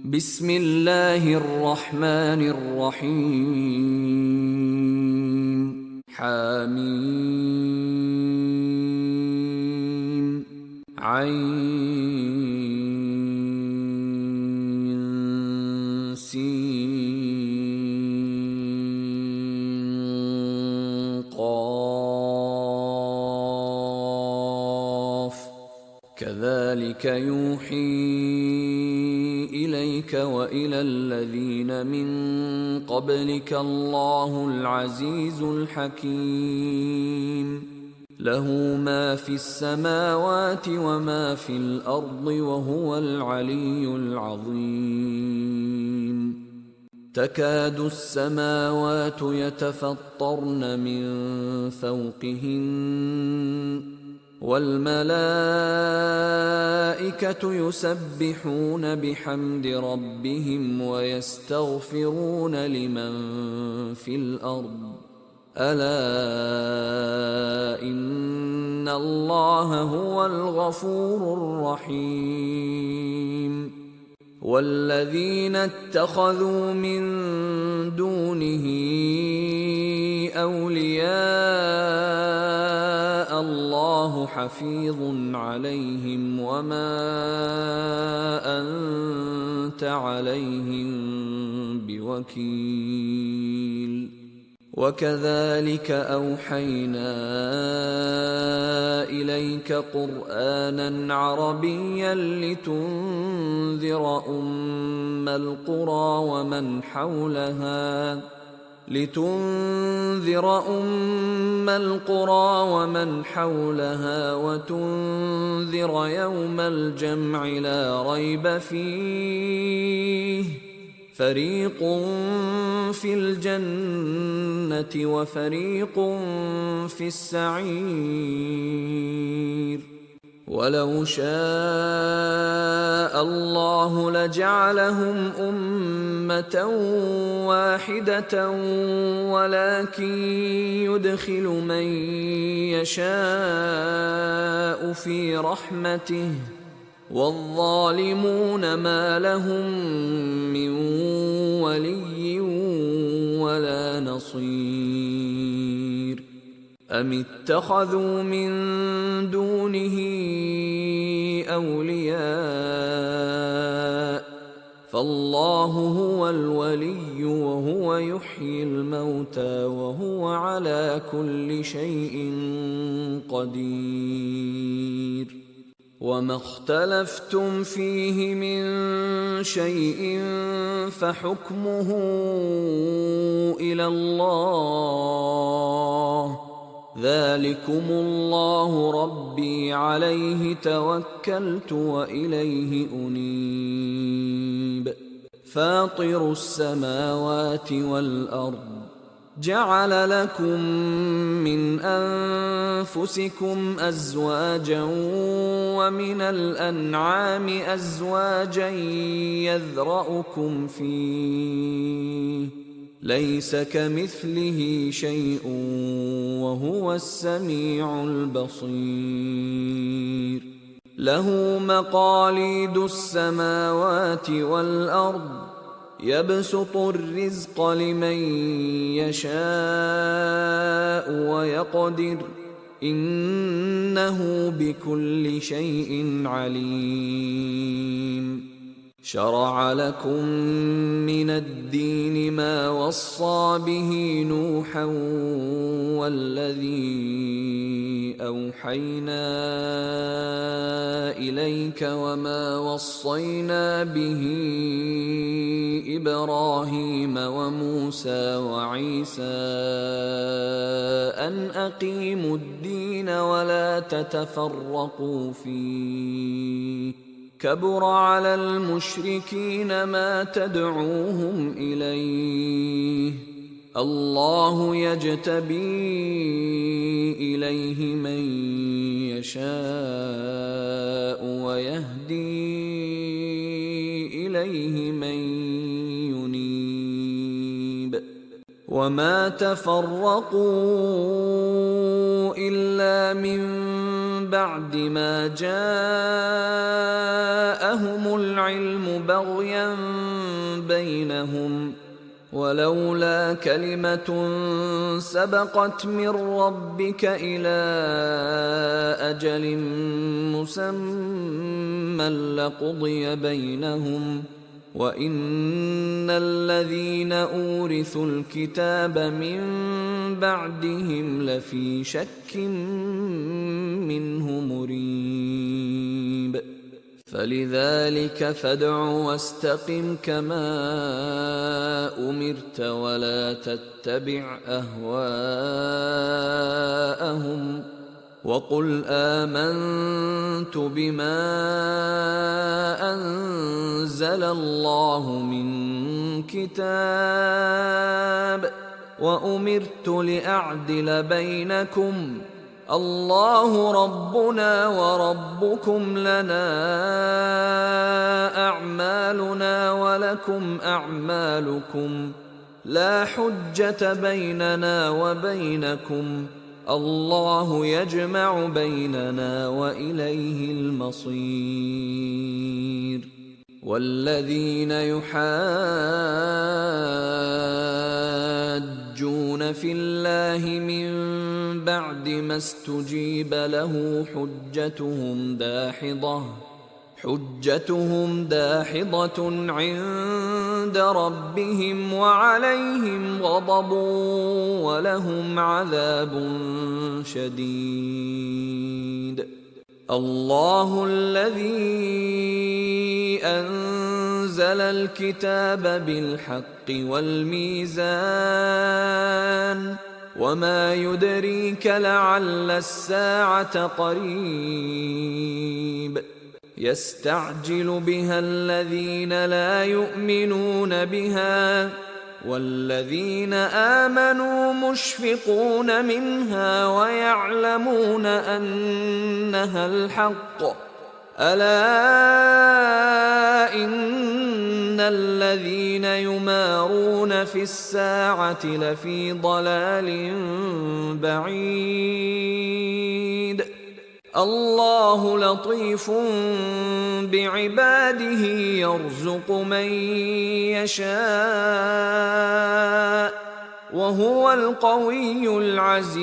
بسم الله الرحمن الرحيم حميم عين سين قاف كذلك يوحي إليك وإلى الذين من قبلك الله العزيز الحكيم له ما في السماوات وما في الأرض وهو العلي العظيم تكاد السماوات يتفطرن من فوقهن والملائكة يسبحون بحمد ربهم ويستغفرون لمن في الأرض ألا إن الله هو الغفور الرحيم والذين اتخذوا من دونه أولياء الله حفيظ عليهم وما أنت عليهم بوكيل وكذلك أوحينا إليك قرآنا عربيا لتنذر أم القرى ومن حولها وتنذر يوم الجمع لا ريب فيه فريق في الجنة وفريق في السعير ولو شاء الله لجعلهم أمة واحدة ولكن يدخل من يشاء في رحمته والظالمون ما لهم من ولي ولا نصير أم اتخذوا من دونه أولياء فالله هو الولي وهو يحيي الموتى وهو على كل شيء قدير وما اختلفتم فيه من شيء فحكمه إلى الله ذلكم الله ربي عليه توكلت وإليه أنيب فاطر السماوات والأرض جعل لكم من أنفسكم أزواجا ومن الأنعام أزواجا يذرأكم فيه ليس كمثله شيء وهو السميع البصير له مقاليد السماوات والأرض يبسط الرزق لمن يشاء ويقدر إنه بكل شيء عليم شرع لكم من الدين ما وصى به نوحا والذي أوحينا إليك وما وصينا به إبراهيم وموسى وعيسى أن أقيموا الدين ولا تتفرقوا فيه كبر على المشركين ما تدعوهم إليه الله يجتبي إليه من يشاء ويهدي إليه من ينيب وما تفرقوا إلا من بعد ما جاءهم العلم بغيا بينهم ولولا كلمة سبقت من ربك إلى أجل مسمى لقضي بينهم وإن الذين أورثوا الكتاب من بعدهم لفي شك منه مريب فلذلك فادع واستقم كما أمرت ولا تتبع أهواءهم وقل آمنت بما أنزل الله من كتاب وأمرت لأعدل بينكم الله ربنا وربكم لنا أعمالنا ولكم أعمالكم لا حجة بيننا وبينكم الله يجمع بيننا وإليه المصير والذين يحاجون في الله من بعد ما استجيب له حجتهم داحضة عند ربهم وعليهم غضب ولهم عذاب شديد الله الذي أنزل الكتاب بالحق والميزان وما يدريك لعل الساعة قريب يستعجل بها الذين لا يؤمنون بها والذين آمنوا مشفقون منها ويعلمون أنها الحق ألا إن الذين يمارون في الساعة لفي ضلال بعيد الله لطيف بعباده يرزق من يشاء وهو القوي العزيز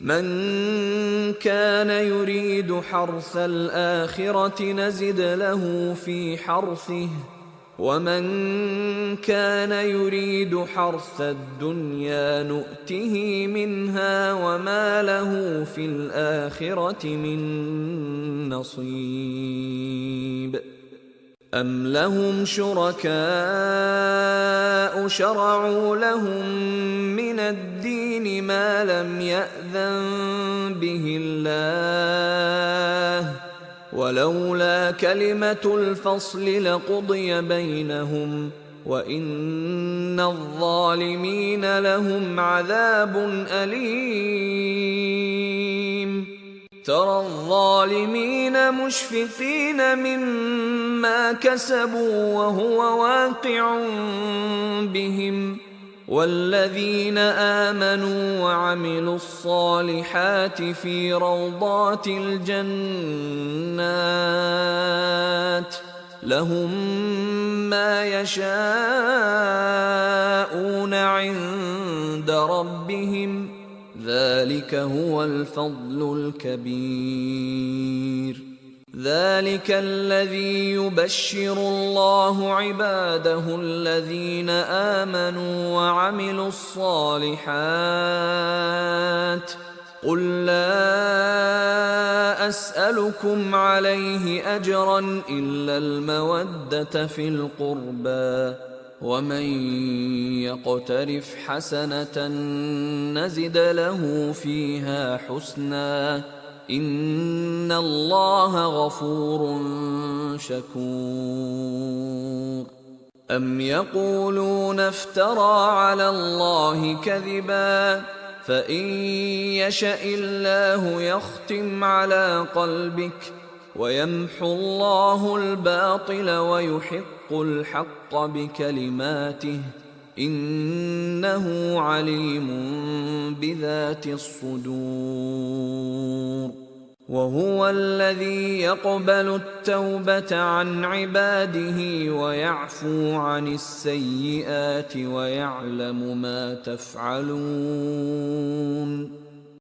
من كان يريد حرث الآخرة نزد له في حرثه ومن كان يريد حرث الدنيا نؤته منها وما له في الآخرة من نصيب أم لهم شركاء شرعوا لهم من الدين ما لم يأذن به الله ولولا كلمة الفصل لقضي بينهم وإن الظالمين لهم عذاب أليم ترى الظالمين مشفقين مما كسبوا وهو واقع بهم والذين آمنوا وعملوا الصالحات في روضات الجنات لهم ما يشاءون عند ربهم ذلك هو الفضل الكبير ذلك الذي يبشر الله عباده الذين آمنوا وعملوا الصالحات قل لا أسألكم عليه أجرا إلا المودة في القربى ومن يقترف حسنة نزد له فيها حسنا إن الله غفور شكور أم يقولون افترى على الله كذبا فإن يشأ الله يختم على قلبك ويمحو الله الباطل ويحق الحق بكلماته إنه عليم بذات الصدور. وهو الذي يقبل التوبة عن عباده ويعفو عن السيئات ويعلم ما تفعلون